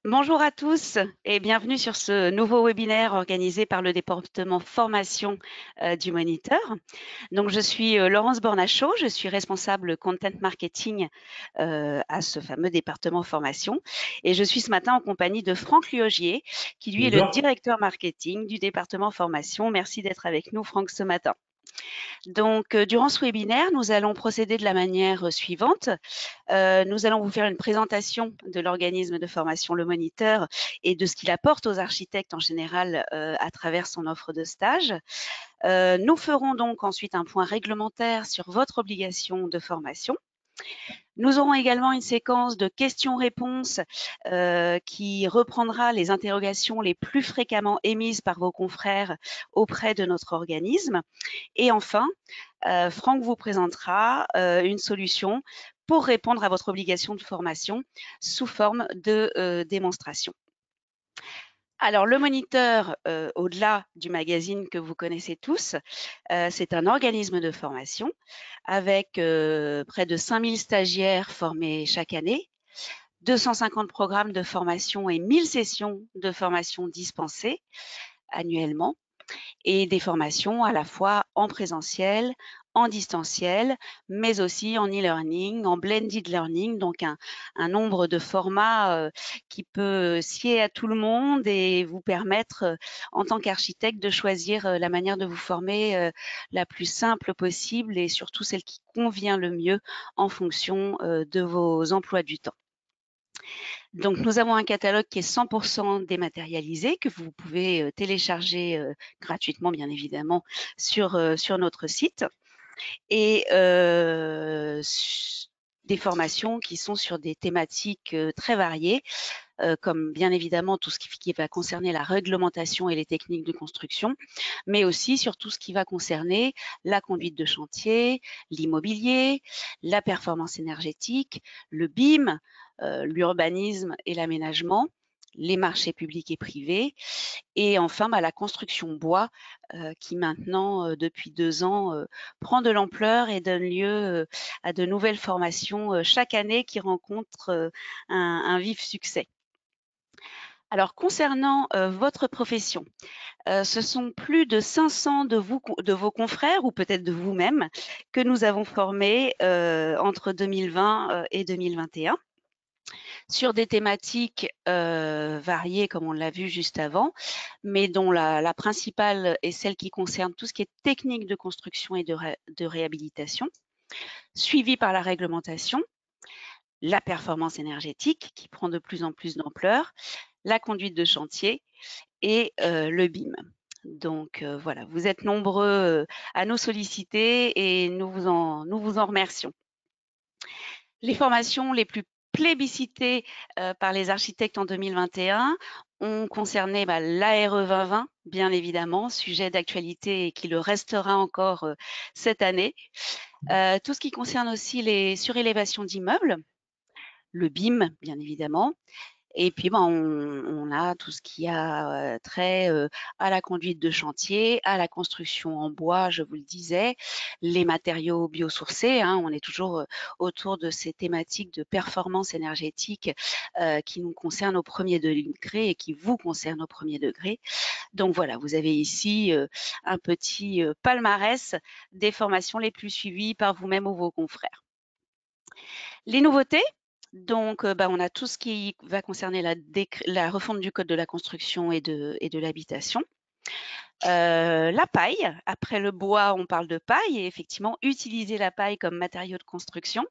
Bonjour à tous et bienvenue sur ce nouveau webinaire organisé par le département formation du Moniteur. Donc, je suis Laurence Bornachot, je suis responsable content marketing à ce fameux département formation et je suis ce matin en compagnie de Franck Liogier qui lui est le Bonjour. directeur marketing du département formation. Merci d'être avec nous Franck ce matin. Donc, durant ce webinaire, nous allons procéder de la manière suivante. Nous allons vous faire une présentation de l'organisme de formation Le Moniteur et de ce qu'il apporte aux architectes en général à travers son offre de stage. Nous ferons donc ensuite un point réglementaire sur votre obligation de formation. Nous aurons également une séquence de questions-réponses qui reprendra les interrogations les plus fréquemment émises par vos confrères auprès de notre organisme. Et enfin, Franck vous présentera une solution pour répondre à votre obligation de formation sous forme de démonstration. Alors, le Moniteur, au-delà du magazine que vous connaissez tous, c'est un organisme de formation avec près de 5000 stagiaires formés chaque année, 250 programmes de formation et 1000 sessions de formation dispensées annuellement et des formations à la fois en présentiel, en distanciel, mais aussi en e-learning, en blended learning, donc un nombre de formats qui peut sied à tout le monde et vous permettre, en tant qu'architecte, de choisir la manière de vous former la plus simple possible et surtout celle qui convient le mieux en fonction de vos emplois du temps. Donc, nous avons un catalogue qui est 100% dématérialisé, que vous pouvez télécharger gratuitement, bien évidemment, sur notre site. Et des formations qui sont sur des thématiques très variées, comme bien évidemment tout ce qui va concerner la réglementation et les techniques de construction, mais aussi sur tout ce qui va concerner la conduite de chantier, l'immobilier, la performance énergétique, le BIM, l'urbanisme et l'aménagement, les marchés publics et privés, et enfin la construction bois qui maintenant, depuis 2 ans, prend de l'ampleur et donne lieu à de nouvelles formations chaque année qui rencontrent un vif succès. Alors concernant votre profession, ce sont plus de 500 de vos confrères ou peut-être de vous-même que nous avons formés entre 2020 et 2021 sur des thématiques variées comme on l'a vu juste avant, mais dont la principale est celle qui concerne tout ce qui est technique de construction et de réhabilitation, suivie par la réglementation, la performance énergétique qui prend de plus en plus d'ampleur, la conduite de chantier et le BIM. Donc voilà, vous êtes nombreux à nous solliciter et nous vous en remercions. Les formations les plus plébiscitées par les architectes en 2021 ont concerné l'ARE 2020, bien évidemment, sujet d'actualité et qui le restera encore cette année. Tout ce qui concerne aussi les surélévations d'immeubles, le BIM, bien évidemment, et puis, on a tout ce qui a trait à la conduite de chantier, à la construction en bois, je vous le disais, les matériaux biosourcés. On est toujours autour de ces thématiques de performance énergétique qui nous concernent au premier degré et qui vous concernent au premier degré. Donc voilà, vous avez ici un petit palmarès des formations les plus suivies par vous-même ou vos confrères. Les nouveautés, donc, on a tout ce qui va concerner la refonte du code de la construction et de l'habitation. La paille, après le bois, on parle de paille et effectivement, utiliser la paille comme matériau de construction.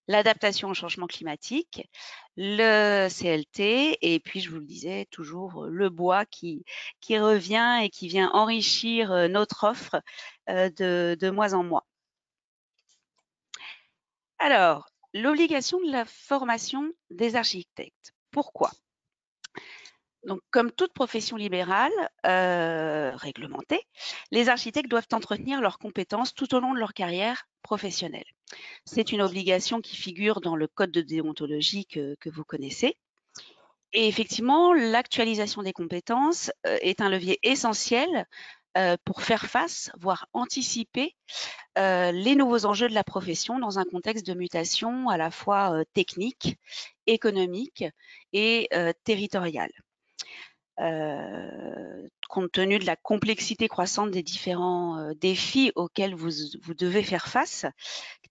L'adaptation au changement climatique, le CLT et puis, je vous le disais, toujours le bois qui revient et qui vient enrichir notre offre de mois en mois. Alors, l'obligation de la formation des architectes. Pourquoi? Donc, comme toute profession libérale réglementée, les architectes doivent entretenir leurs compétences tout au long de leur carrière professionnelle. C'est une obligation qui figure dans le code de déontologie que vous connaissez. Et effectivement, l'actualisation des compétences est un levier essentiel pour faire face, voire anticiper les nouveaux enjeux de la profession dans un contexte de mutation à la fois technique, économique et territoriale. Compte tenu de la complexité croissante des différents défis auxquels vous devez faire face,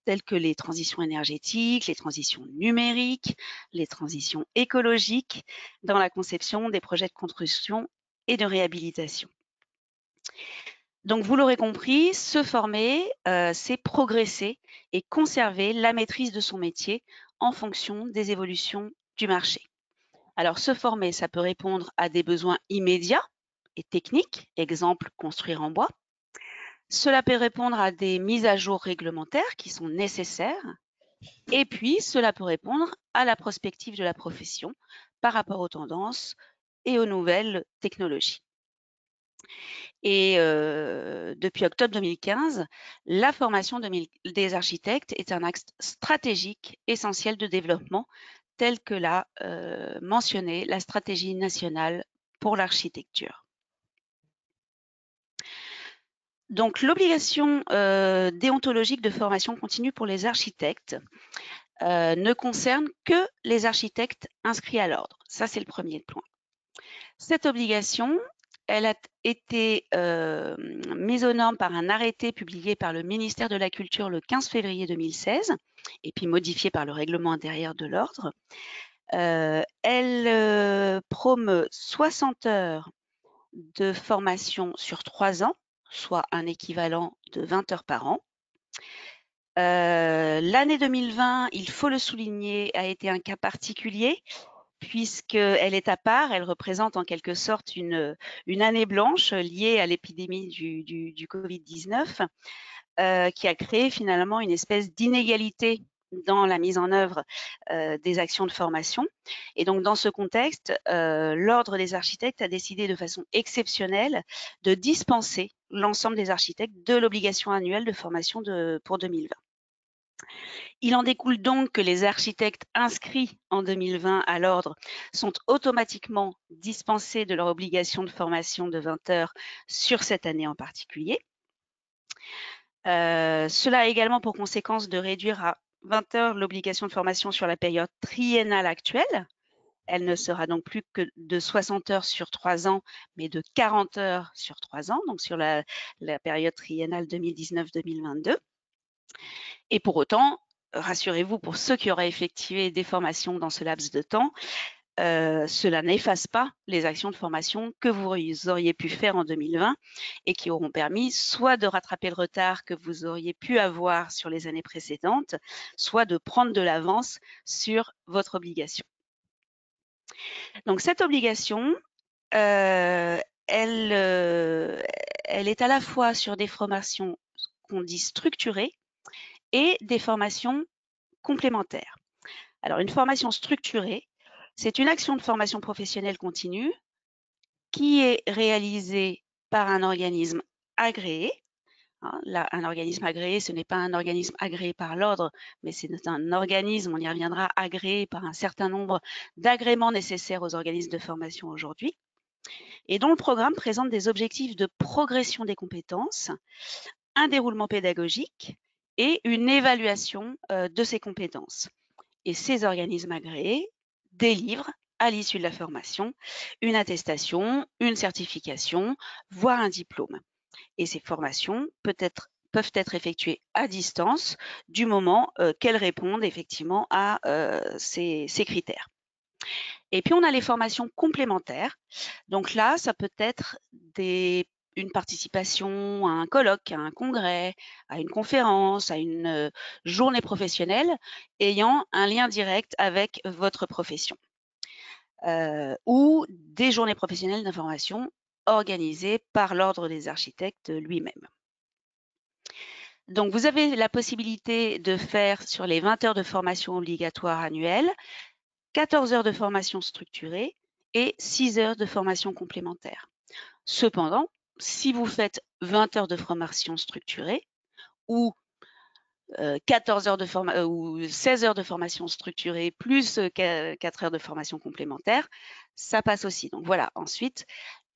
tels que les transitions énergétiques, les transitions numériques, les transitions écologiques, dans la conception des projets de construction et de réhabilitation. Donc, vous l'aurez compris, se former, c'est progresser et conserver la maîtrise de son métier en fonction des évolutions du marché. Alors, se former, ça peut répondre à des besoins immédiats et techniques, exemple construire en bois. Cela peut répondre à des mises à jour réglementaires qui sont nécessaires. Et puis, cela peut répondre à la prospective de la profession par rapport aux tendances et aux nouvelles technologies. Et depuis octobre 2015, la formation des architectes est un axe stratégique essentiel de développement, tel que l'a mentionné la stratégie nationale pour l'architecture. Donc, l'obligation déontologique de formation continue pour les architectes ne concerne que les architectes inscrits à l'ordre. Ça, c'est le premier point. Cette obligation, elle a été mise aux normes par un arrêté publié par le ministère de la Culture le 15 février 2016 et puis modifié par le règlement intérieur de l'ordre. Elle promeut 60 heures de formation sur 3 ans, soit un équivalent de 20 heures par an. L'année 2020, il faut le souligner, a été un cas particulier puisqu'elle est à part, elle représente en quelque sorte une année blanche liée à l'épidémie du Covid-19 qui a créé finalement une espèce d'inégalité dans la mise en œuvre des actions de formation. Et donc, dans ce contexte, l'Ordre des architectes a décidé de façon exceptionnelle de dispenser l'ensemble des architectes de l'obligation annuelle de formation pour 2020. Il en découle donc que les architectes inscrits en 2020 à l'ordre sont automatiquement dispensés de leur obligation de formation de 20 heures sur cette année en particulier. Cela a également pour conséquence de réduire à 20 heures l'obligation de formation sur la période triennale actuelle. Elle ne sera donc plus que de 60 heures sur 3 ans, mais de 40 heures sur 3 ans, donc sur la période triennale 2019-2022. Et pour autant, rassurez-vous, pour ceux qui auraient effectué des formations dans ce laps de temps, cela n'efface pas les actions de formation que vous auriez pu faire en 2020 et qui auront permis soit de rattraper le retard que vous auriez pu avoir sur les années précédentes, soit de prendre de l'avance sur votre obligation. Donc cette obligation, elle est à la fois sur des formations qu'on dit structurées et des formations complémentaires. Alors, une formation structurée, c'est une action de formation professionnelle continue qui est réalisée par un organisme agréé. Là, un organisme agréé, ce n'est pas un organisme agréé par l'ordre, mais c'est un organisme, on y reviendra, agréé par un certain nombre d'agréments nécessaires aux organismes de formation aujourd'hui, et dont le programme présente des objectifs de progression des compétences, un déroulement pédagogique et une évaluation de ces compétences. Et ces organismes agréés délivrent, à l'issue de la formation, une attestation, une certification, voire un diplôme. Et ces formations peuvent être effectuées à distance du moment qu'elles répondent effectivement à ces critères. Et puis, on a les formations complémentaires. Donc là, ça peut être une participation à un colloque, à un congrès, à une conférence, à une journée professionnelle ayant un lien direct avec votre profession. Ou des journées professionnelles d'information organisées par l'Ordre des architectes lui-même. Donc, vous avez la possibilité de faire sur les 20 heures de formation obligatoire annuelle, 14 heures de formation structurée et 6 heures de formation complémentaire. Cependant, si vous faites 20 heures de formation structurée ou 14 heures de ou 16 heures de formation structurée plus 4 heures de formation complémentaire, ça passe aussi. Donc voilà, ensuite,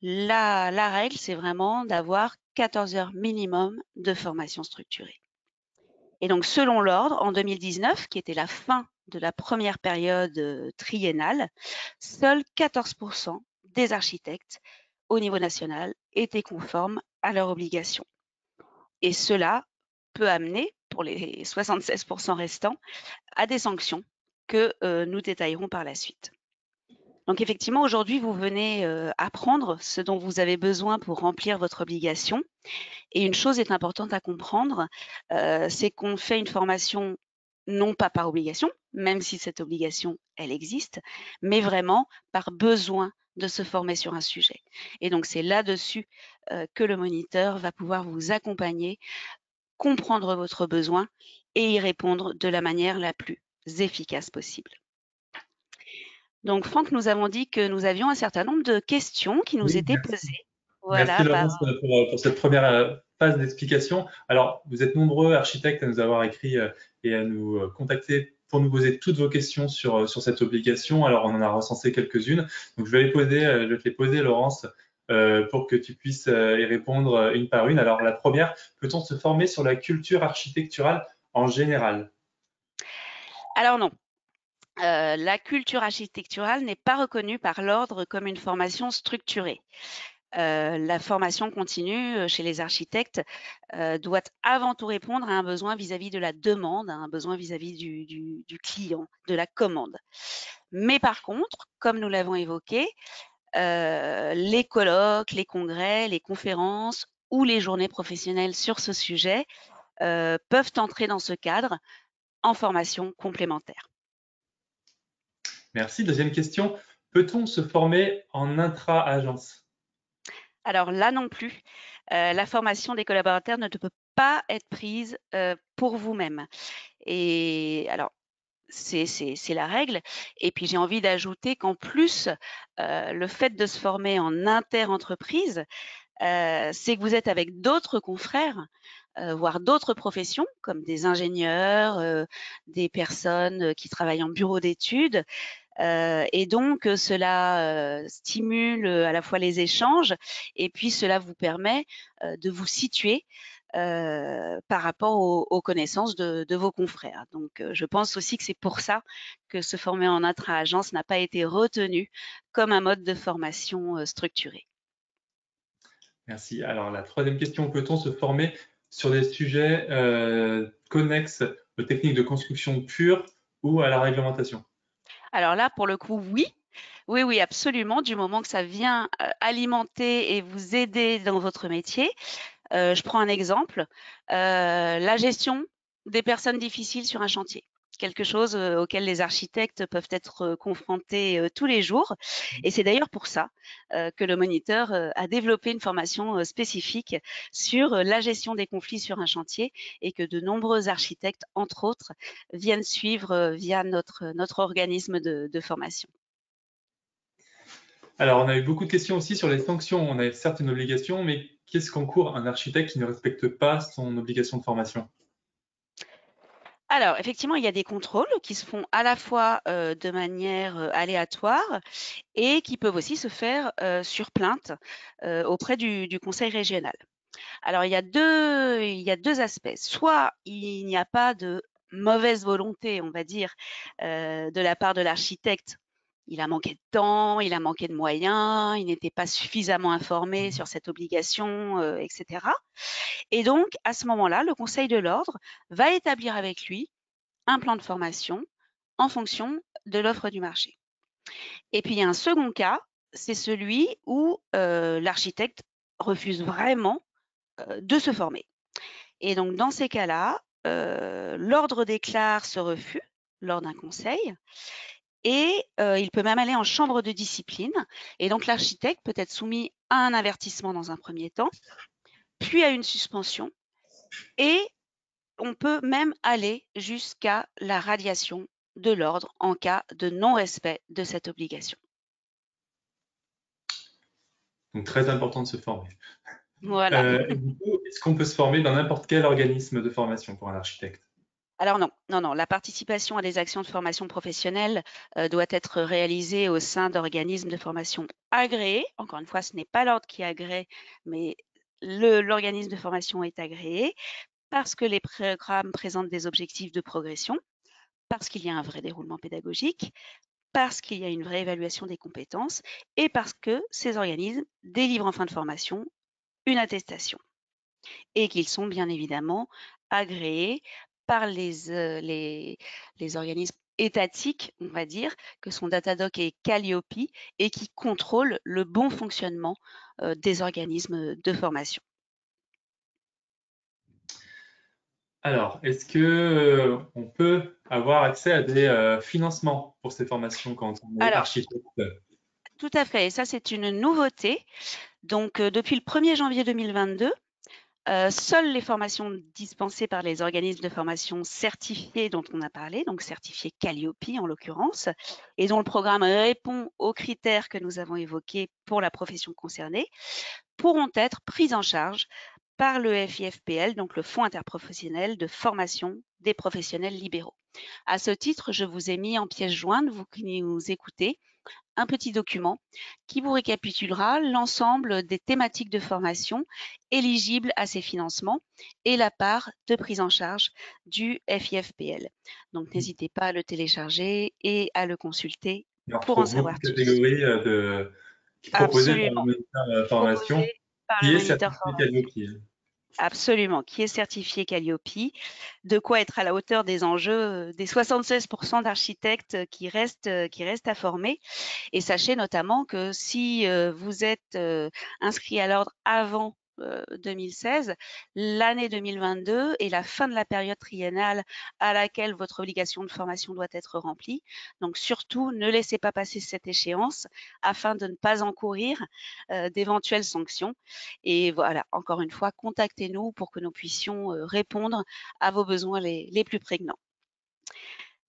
La règle, c'est vraiment d'avoir 14 heures minimum de formation structurée. Et donc, selon l'ordre, en 2019, qui était la fin de la première période triennale, seuls 14% des architectes au niveau national étaient conformes à leurs obligations. Et cela peut amener, pour les 76% restants, à des sanctions que nous détaillerons par la suite. Donc effectivement, aujourd'hui, vous venez apprendre ce dont vous avez besoin pour remplir votre obligation. Et une chose est importante à comprendre, c'est qu'on fait une formation non pas par obligation, même si cette obligation, elle existe, mais vraiment par besoin de se former sur un sujet. Et donc c'est là-dessus que le moniteur va pouvoir vous accompagner, comprendre votre besoin et y répondre de la manière la plus efficace possible. Donc Franck, nous avons dit que nous avions un certain nombre de questions qui nous Oui, étaient merci. posées. Merci Voilà, Laurence pour cette première phase d'explication. Alors, vous êtes nombreux architectes à nous avoir écrit et à nous contacter pour nous poser toutes vos questions sur cette obligation. Alors, on en a recensé quelques-unes. Donc, je vais te les poser, Laurence, pour que tu puisses y répondre une par une. Alors, la première, peut-on se former sur la culture architecturale en général? alors non. La culture architecturale n'est pas reconnue par l'ordre comme une formation structurée. La formation continue chez les architectes doit avant tout répondre à un besoin vis-à-vis de la demande, à un besoin vis-à-vis du client, de la commande. Mais par contre, comme nous l'avons évoqué, les colloques, les congrès, les conférences ou les journées professionnelles sur ce sujet peuvent entrer dans ce cadre en formation complémentaire. Merci. Deuxième question, peut-on se former en intra-agence? Alors là non plus, la formation des collaborateurs ne peut pas être prise pour vous-même. Et alors, c'est la règle. Et puis j'ai envie d'ajouter qu'en plus, le fait de se former en inter-entreprise, c'est que vous êtes avec d'autres confrères, voire d'autres professions, comme des ingénieurs, des personnes qui travaillent en bureau d'études. Et donc, cela stimule à la fois les échanges et puis cela vous permet de vous situer par rapport aux connaissances de vos confrères. Donc, je pense aussi que c'est pour ça que se former en intra-agence n'a pas été retenu comme un mode de formation structuré. Merci. Alors, la troisième question, peut-on se former sur des sujets connexes aux techniques de construction pure ou à la réglementation? Alors là, pour le coup, oui. Oui, oui, absolument, du moment que ça vient alimenter et vous aider dans votre métier. Je prends un exemple, la gestion des personnes difficiles sur un chantier. Quelque chose auquel les architectes peuvent être confrontés tous les jours. Et c'est d'ailleurs pour ça que le moniteur a développé une formation spécifique sur la gestion des conflits sur un chantier et que de nombreux architectes, entre autres, viennent suivre via notre organisme de formation. Alors, on a eu beaucoup de questions aussi sur les sanctions. On a certes une obligation, mais qu'est-ce qu'encourt un architecte qui ne respecte pas son obligation de formation? Alors, effectivement, il y a des contrôles qui se font à la fois de manière aléatoire et qui peuvent aussi se faire sur plainte auprès du conseil régional. Alors, il y a deux aspects. Soit il n'y a pas de mauvaise volonté, on va dire, de la part de l'architecte. Il a manqué de temps, il a manqué de moyens, il n'était pas suffisamment informé sur cette obligation, etc. Et donc, à ce moment-là, le Conseil de l'ordre va établir avec lui un plan de formation en fonction de l'offre du marché. Et puis, il y a un second cas, c'est celui où l'architecte refuse vraiment de se former. Et donc, dans ces cas-là, l'ordre déclare ce refus lors d'un conseil et il peut même aller en chambre de discipline. Et donc, l'architecte peut être soumis à un avertissement dans un premier temps, puis à une suspension et on peut même aller jusqu'à la radiation de l'ordre en cas de non-respect de cette obligation. Donc, très important de se former. Voilà. Et du coup, est-ce qu'on peut se former dans n'importe quel organisme de formation pour un architecte? Alors non, non, non, la participation à des actions de formation professionnelle doit être réalisée au sein d'organismes de formation agréés. Encore une fois, ce n'est pas l'ordre qui agrée, mais l'organisme de formation est agréé parce que les programmes présentent des objectifs de progression, parce qu'il y a un vrai déroulement pédagogique, parce qu'il y a une vraie évaluation des compétences et parce que ces organismes délivrent en fin de formation une attestation et qu'ils sont bien évidemment agréés par les organismes étatiques, on va dire, que sont Datadoc et Calliope, et qui contrôlent le bon fonctionnement des organismes de formation. Alors, est-ce que on peut avoir accès à des financements pour ces formations quand on est Alors, architecte? tout à fait, et ça c'est une nouveauté. Donc, depuis le 1er janvier 2022, seules les formations dispensées par les organismes de formation certifiés dont on a parlé, donc certifiés Calliope en l'occurrence, et dont le programme répond aux critères que nous avons évoqués pour la profession concernée, pourront être prises en charge par le FIFPL, donc le Fonds interprofessionnel de formation des professionnels libéraux. À ce titre, je vous ai mis en pièce jointe, vous qui nous écoutez, un petit document qui vous récapitulera l'ensemble des thématiques de formation éligibles à ces financements et la part de prise en charge du FIFPL. Donc n'hésitez pas à le télécharger et à le consulter Il y a pour en beaucoup savoir de plus. catégories qui proposées par le Absolument, ministère de la Formation, proposé par qui le est moniteur certifié formation. Calliope. Absolument, qui est certifié Calliope, de quoi être à la hauteur des enjeux des 76% d'architectes qui restent à former. Et sachez notamment que si vous êtes inscrit à l'ordre avant 2016, l'année 2022 est la fin de la période triennale à laquelle votre obligation de formation doit être remplie. Donc surtout, ne laissez pas passer cette échéance afin de ne pas encourir d'éventuelles sanctions. Et voilà, encore une fois, contactez-nous pour que nous puissions répondre à vos besoins les plus prégnants.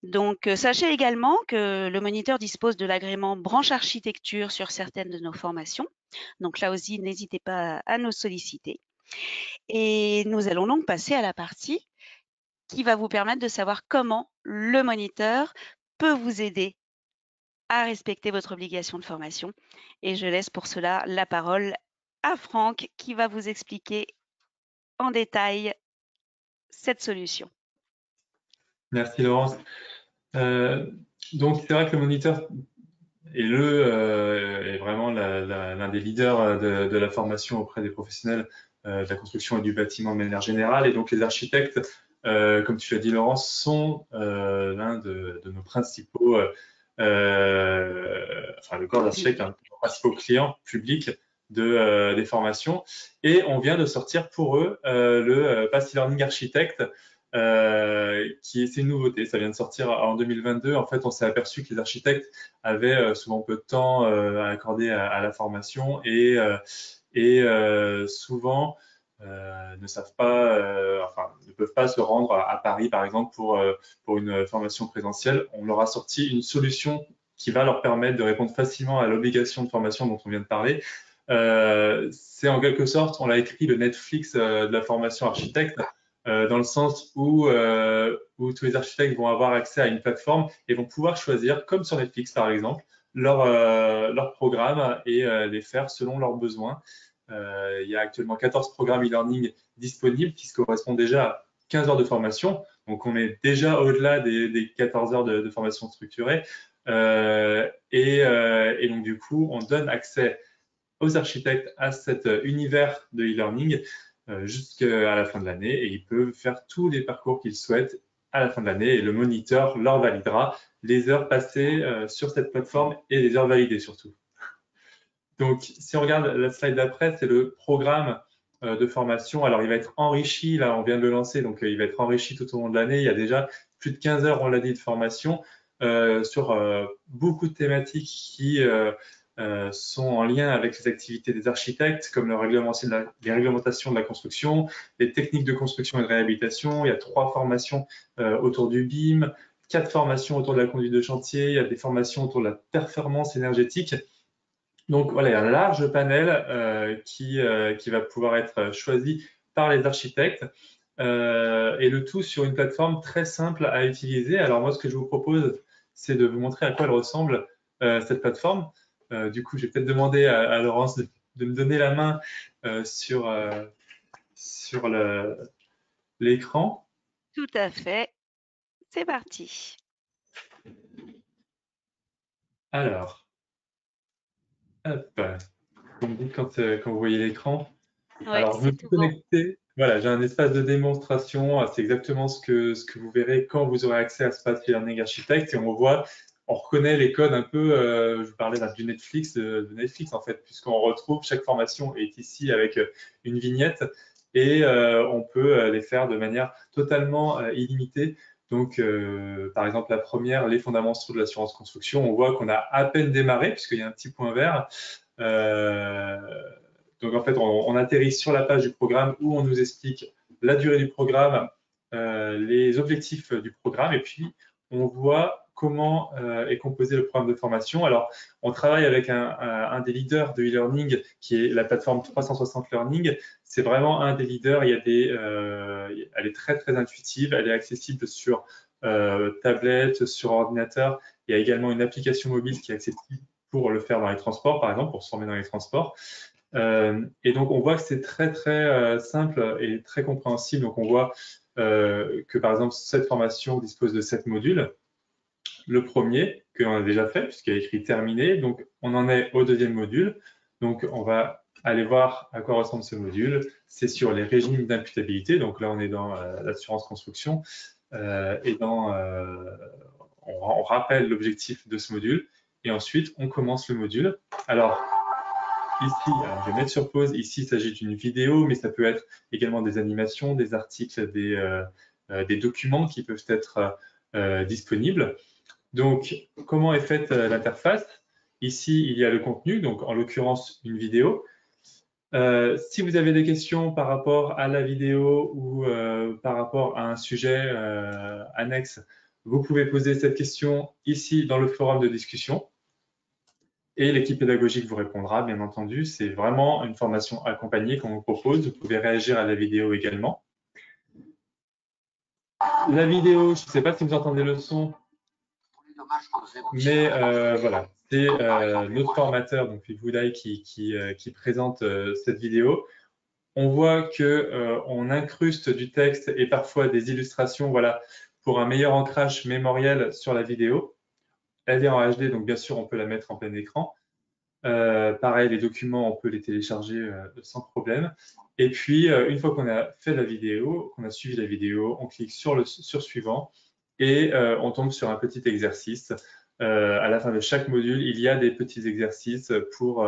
Donc, sachez également que le moniteur dispose de l'agrément branche architecture sur certaines de nos formations. Donc là aussi, n'hésitez pas à nous solliciter. Et nous allons donc passer à la partie qui va vous permettre de savoir comment le moniteur peut vous aider à respecter votre obligation de formation. Et je laisse pour cela la parole à Franck qui va vous expliquer en détail cette solution. Merci Laurence. Euh, donc c'est vrai que le moniteur est vraiment l'un des leaders de la formation auprès des professionnels de la construction et du bâtiment de manière générale. Et donc les architectes, comme tu l'as dit Laurence, sont l'un de nos principaux, enfin le corps d'architectes, un de nos principaux clients publics des formations. Et on vient de sortir pour eux le Pass e-learning architecte, c'est une nouveauté. Ça vient de sortir en 2022. En fait, on s'est aperçu que les architectes avaient souvent peu de temps à accorder à la formation et souvent ne savent pas, enfin, ne peuvent pas se rendre à Paris, par exemple, pour une formation présentielle. On leur a sorti une solution qui va leur permettre de répondre facilement à l'obligation de formation dont on vient de parler. C'est en quelque sorte, on l'a écrit le Netflix de la formation architecte, dans le sens où tous les architectes vont avoir accès à une plateforme et vont pouvoir choisir, comme sur Netflix par exemple, leur programme et les faire selon leurs besoins. Il y a actuellement 14 programmes e-learning disponibles qui se correspondent déjà à 15 heures de formation. Donc, on est déjà au-delà des 14 heures de formation structurée. Et donc, du coup, on donne accès aux architectes à cet univers de e-learning jusqu'à la fin de l'année et ils peuvent faire tous les parcours qu'ils souhaitent à la fin de l'année et le moniteur leur validera les heures passées sur cette plateforme et les heures validées surtout. Donc, si on regarde la slide d'après, c'est le programme de formation. Alors, il va être enrichi, là, on vient de le lancer, donc il va être enrichi tout au long de l'année. Il y a déjà plus de 15 heures, on l'a dit, de formation sur beaucoup de thématiques qui sont en lien avec les activités des architectes, comme les réglementations de la construction, les techniques de construction et de réhabilitation. Il y a 3 formations autour du BIM, 4 formations autour de la conduite de chantier, il y a des formations autour de la performance énergétique. Donc voilà, il y a un large panel qui va pouvoir être choisi par les architectes. et le tout sur une plateforme très simple à utiliser. Alors moi, ce que je vous propose, c'est de vous montrer à quoi elle ressemble, cette plateforme. Du coup, je vais peut-être demander à Laurence de me donner la main sur l'écran. Tout à fait. C'est parti. Alors, hop, vous me dites quand vous voyez l'écran. Ouais, Alors, je me c'est suis tout bon. connecté. Voilà, j'ai un espace de démonstration. C'est exactement ce que vous verrez quand vous aurez accès à Space Learning Architect. Et on reconnaît les codes un peu, je vous parlais du Netflix, de Netflix en fait, puisqu'on retrouve, chaque formation est ici avec une vignette et on peut les faire de manière totalement illimitée. Donc, par exemple, la première, les fondamentaux de l'assurance construction, on voit qu'on a à peine démarré, puisqu'il y a un petit point vert. Euh, donc en fait, on atterrit sur la page du programme où on nous explique la durée du programme, les objectifs du programme, et puis on voit comment est composé le programme de formation. Alors, on travaille avec un des leaders de e-learning, qui est la plateforme 360 Learning. C'est vraiment un des leaders. Elle est très, très intuitive. Elle est accessible sur tablette, sur ordinateur. Il y a également une application mobile qui est accessible pour le faire dans les transports, par exemple, pour se former dans les transports. Et donc, on voit que c'est très, très simple et très compréhensible. Donc, on voit que, par exemple, cette formation dispose de 7 modules. Le premier, que l'on a déjà fait, puisqu'il y a écrit terminé. Donc, on en est au deuxième module. Donc, on va aller voir à quoi ressemble ce module. C'est sur les régimes d'imputabilité. Donc, là, on est dans l'assurance construction. On rappelle l'objectif de ce module. Et ensuite, on commence le module. Alors, ici, alors je vais mettre sur pause. Ici, il s'agit d'une vidéo, mais ça peut être également des animations, des articles, des documents qui peuvent être disponibles. Donc, comment est faite l'interface? Ici, il y a le contenu, donc en l'occurrence une vidéo. Si vous avez des questions par rapport à la vidéo ou par rapport à un sujet annexe, vous pouvez poser cette question ici dans le forum de discussion. Et l'équipe pédagogique vous répondra, bien entendu. C'est vraiment une formation accompagnée qu'on vous propose. Vous pouvez réagir à la vidéo également. La vidéo, je ne sais pas si vous entendez le son, mais voilà, c'est notre formateur, donc Vivoudaï, qui présente cette vidéo. On voit qu'on incruste du texte et parfois des illustrations, voilà, pour un meilleur ancrage mémoriel sur la vidéo. Elle est en HD, donc bien sûr, on peut la mettre en plein écran. Pareil, les documents, on peut les télécharger sans problème. Et puis, une fois qu'on a fait la vidéo, qu'on a suivi la vidéo, on clique sur suivant et on tombe sur un petit exercice. À la fin de chaque module, il y a des petits exercices pour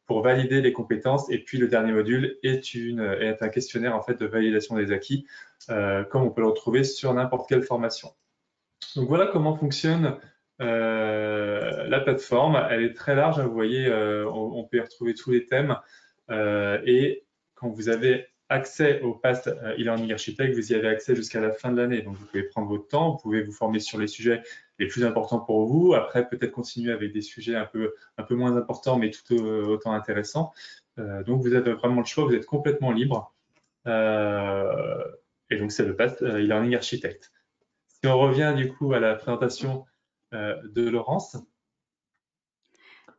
valider les compétences. Et puis, le dernier module est un questionnaire en fait, de validation des acquis, comme on peut le retrouver sur n'importe quelle formation. Donc, voilà comment fonctionne la plateforme. Elle est très large, vous voyez, on peut y retrouver tous les thèmes. Et quand vous avez accès au Pass e-learning architect, vous y avez accès jusqu'à la fin de l'année. Donc, vous pouvez prendre votre temps, vous pouvez vous former sur les sujets les plus importants pour vous. Après, peut-être continuer avec des sujets un peu moins importants, mais tout autant intéressants. Donc, vous avez vraiment le choix, vous êtes complètement libre. Et donc, c'est le Pass e-learning architect. Si on revient du coup à la présentation de Laurence.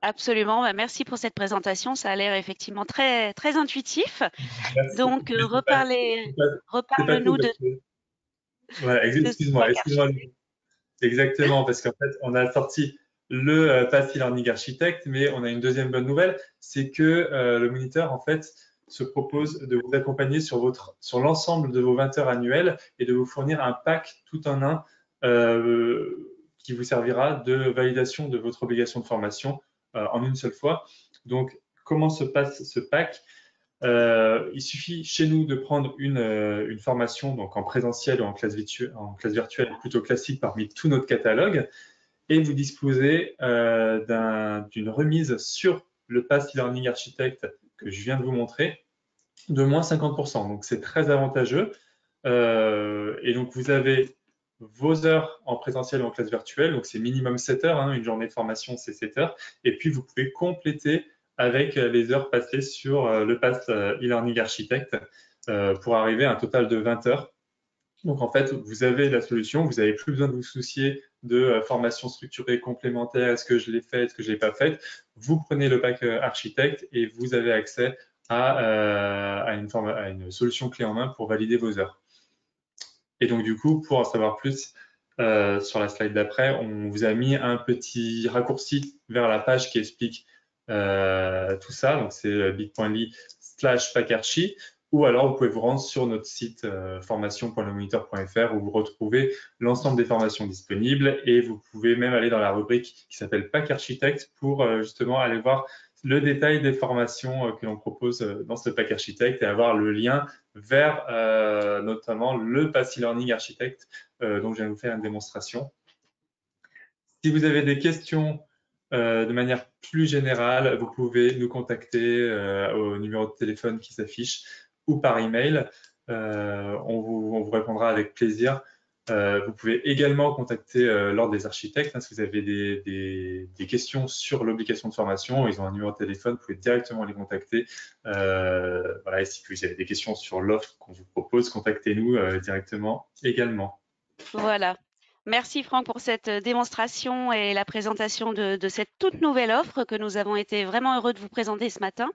Absolument. Bah, merci pour cette présentation. Ça a l'air effectivement très, très intuitif. Merci. Donc, C'est pas tout reparle-nous parce que... Voilà, de excuse-moi. Spark Architect. Exactement, parce qu'en fait, on a sorti le Pass e-learning architect, mais on a une deuxième bonne nouvelle, c'est que le moniteur, en fait, se propose de vous accompagner sur l'ensemble de vos 20 heures annuelles et de vous fournir un pack tout en un qui vous servira de validation de votre obligation de formation en une seule fois. Donc, comment se passe ce pack? Il suffit chez nous de prendre une formation donc en présentiel ou en classe virtuelle plutôt classique parmi tout notre catalogue et vous disposez d'une remise sur le Pass e-learning architect que je viens de vous montrer de moins 50%. Donc c'est très avantageux. Et donc vous avez vos heures en présentiel ou en classe virtuelle, donc c'est minimum 7 heures, hein, une journée de formation c'est 7 heures, et puis vous pouvez compléter avec les heures passées sur le Pass e-learning architect pour arriver à un total de 20 heures. Donc en fait, vous avez la solution, vous n'avez plus besoin de vous soucier de formation structurée complémentaire, est-ce que je l'ai faite, est-ce que je l'ai pas faite. Vous prenez le pack architecte et vous avez accès à une solution clé en main pour valider vos heures. Et donc du coup, pour en savoir plus, sur la slide d'après, on vous a mis un petit raccourci vers la page qui explique tout ça. Donc c'est bit.ly/packarchi. Ou alors, vous pouvez vous rendre sur notre site formation.lemoniteur.fr où vous retrouvez l'ensemble des formations disponibles et vous pouvez même aller dans la rubrique qui s'appelle Pack Architect pour justement aller voir le détail des formations que l'on propose dans ce Pack Architect et avoir le lien vers notamment le Pass e-learning Architect dont je viens de vous faire une démonstration. Si vous avez des questions de manière plus générale, vous pouvez nous contacter au numéro de téléphone qui s'affiche ou par email. On vous répondra avec plaisir. Vous pouvez également contacter l'Ordre des architectes si vous avez des questions sur l'obligation de formation. Ils ont un numéro de téléphone, vous pouvez directement les contacter. Voilà, et si vous avez des questions sur l'offre qu'on vous propose, contactez-nous directement également. Voilà. Merci Franck pour cette démonstration et la présentation de cette toute nouvelle offre que nous avons été vraiment heureux de vous présenter ce matin.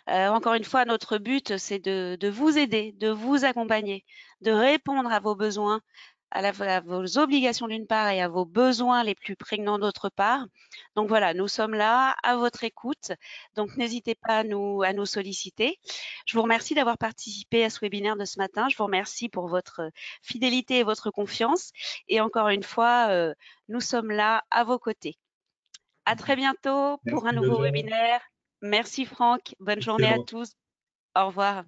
Encore une fois, notre but, c'est de vous aider, de vous accompagner, de répondre à vos besoins, à vos obligations d'une part et à vos besoins les plus prégnants d'autre part. Donc voilà, nous sommes là à votre écoute. Donc n'hésitez pas à nous solliciter. Je vous remercie d'avoir participé à ce webinaire de ce matin. Je vous remercie pour votre fidélité et votre confiance. Et encore une fois, nous sommes là à vos côtés. À très bientôt pour un Merci, bonne nouveau journée. webinaire. Merci Franck. Bonne journée à Excellent. tous. Au revoir.